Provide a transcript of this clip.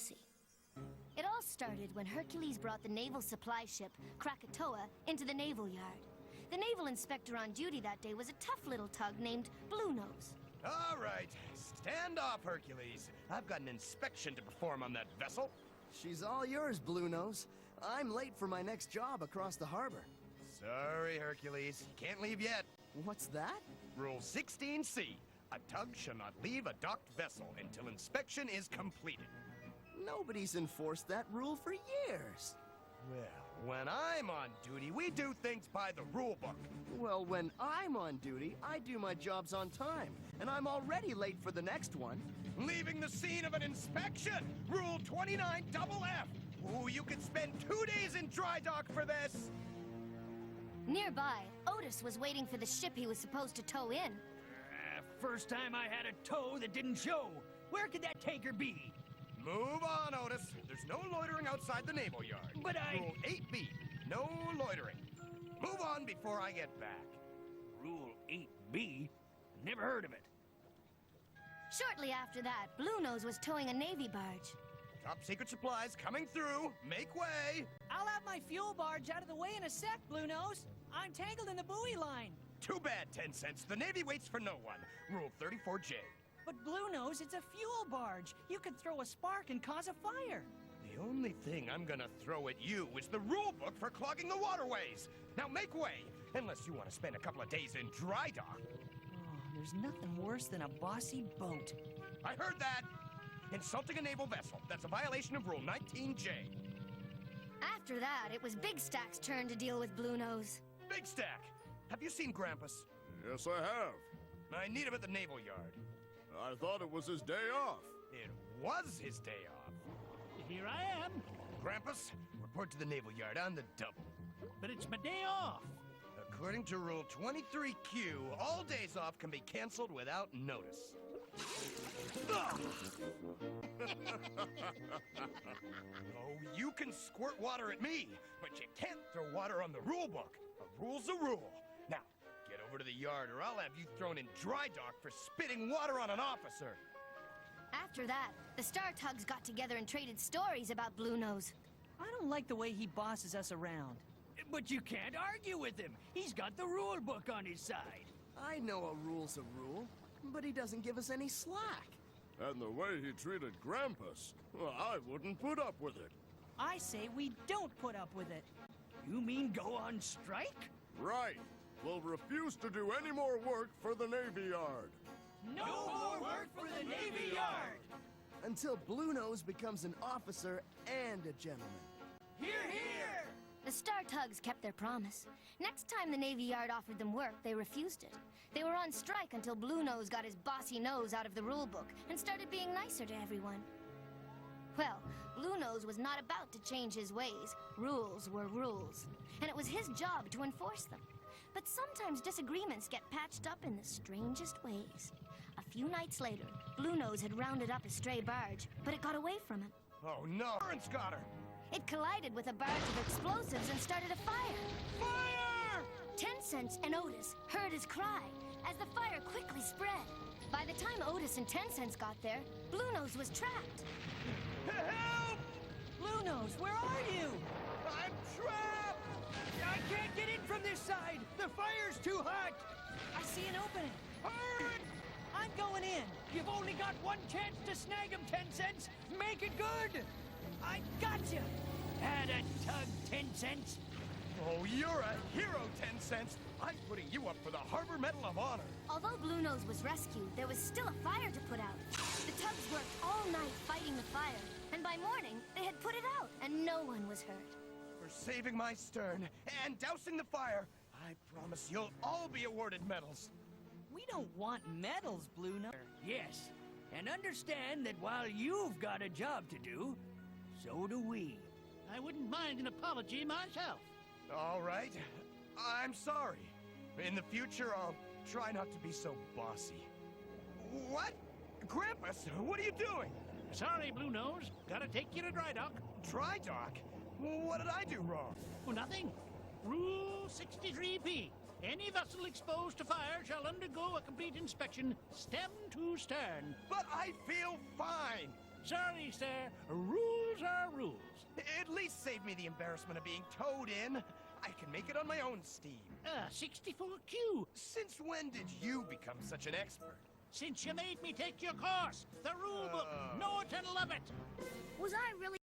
bossy. It all started when Hercules brought the naval supply ship, Krakatoa, into the naval yard. The naval inspector on duty that day was a tough little tug named Bluenose. All right, stand off, Hercules. I've got an inspection to perform on that vessel. She's all yours, Bluenose. I'm late for my next job across the harbor. Sorry, Hercules. Can't leave yet. What's that? Rule 16C. A tug shall not leave a docked vessel until inspection is completed. Nobody's enforced that rule for years. Well, when I'm on duty, we do things by the rule book. Well, when I'm on duty, I do my jobs on time, and I'm already late for the next one. Leaving the scene of an inspection! Rule 29 double F! Ooh, you could spend 2 days in dry dock for this! Nearby, Otis was waiting for the ship he was supposed to tow in. First time I had a tow that didn't show. Where could that tanker be? Move on, Otis. There's no loitering outside the naval yard. But Rule 8B. No loitering. Move on before I get back. Rule 8B? Never heard of it. Shortly after that, Bluenose was towing a Navy barge. Top secret supplies coming through. Make way. I'll have my fuel barge out of the way in a sec, Bluenose. I'm tangled in the buoy line. Too bad, 10 cents. The Navy waits for no one. Rule 34J. But Bluenose, it's a fuel barge. You could throw a spark and cause a fire. The only thing I'm gonna throw at you is the rule book for clogging the waterways. Now make way, unless you want to spend a couple of days in dry dock. Oh, there's nothing worse than a bossy boat. I heard that. Insulting a naval vessel. That's a violation of Rule 19J. After that, it was Big Stack's turn to deal with Bluenose. Big Stack, have you seen Grampus? Yes, I have. I need him at the naval yard. I thought it was his day off. It was his day off. Here I am. Grampus, report to the naval yard on the double. But it's my day off. According to Rule 23Q, all days off can be canceled without notice. Oh, you can squirt water at me, but you can't throw water on the rule book. A rule's a rule. Now, get over to the yard or I'll have you thrown in dry dock for spitting water on an officer. After that, the Star Tugs got together and traded stories about Bluenose. I don't like the way he bosses us around. But you can't argue with him. He's got the rule book on his side. I know a rule's a rule, but he doesn't give us any slack. And the way he treated Grampus, well, I wouldn't put up with it. I say we don't put up with it. You mean go on strike? Right. We'll refuse to do any more work for the Navy Yard. No more work for the Navy Yard! Until Bluenose becomes an officer and a gentleman. Hear, hear! The Star Tugs kept their promise. Next time the Navy Yard offered them work, they refused it. They were on strike until Bluenose got his bossy nose out of the rule book and started being nicer to everyone. Well, Bluenose was not about to change his ways. Rules were rules, and it was his job to enforce them. But sometimes disagreements get patched up in the strangest ways. A few nights later, Bluenose had rounded up a stray barge, but it got away from him. Oh no, Aaron's got her! It collided with a barge of explosives and started a fire. Fire! 10 Cents and Otis heard his cry as the fire quickly spread. By the time Otis and 10 Cents got there, Bluenose was trapped. Help! Bluenose, where are you? I'm trapped! I can't get in from this side! The fire's too hot! I see an opening. Hurry! I'm going in. You've only got one chance to snag him, 10 Cents! Make it good! I got you. Had a tug, 10 Cents! Oh, you're a hero, 10 Cents! I'm putting you up for the Harbor Medal of Honor! Although Bluenose was rescued, there was still a fire to put out. The Tugs worked all night fighting the fire, and by morning, they had put it out, and no one was hurt. For saving my stern and dousing the fire, I promise you'll all be awarded medals. We don't want medals, Bluenose. Yes, and understand that while you've got a job to do, so do we. I wouldn't mind an apology myself. All right. I'm sorry. In the future, I'll try not to be so bossy. What? Grampus, what are you doing? Sorry, Bluenose. Gotta take you to dry dock. Dry dock? What did I do wrong? Oh, nothing. Rule 63P. Any vessel exposed to fire shall undergo a complete inspection, stem to stern. But I feel fine. Sorry, sir. Rules are rules. At least save me the embarrassment of being towed in. I can make it on my own steam. 64Q. Since when did you become such an expert? Since you made me take your course. The rule book. Know it and love it. Was I really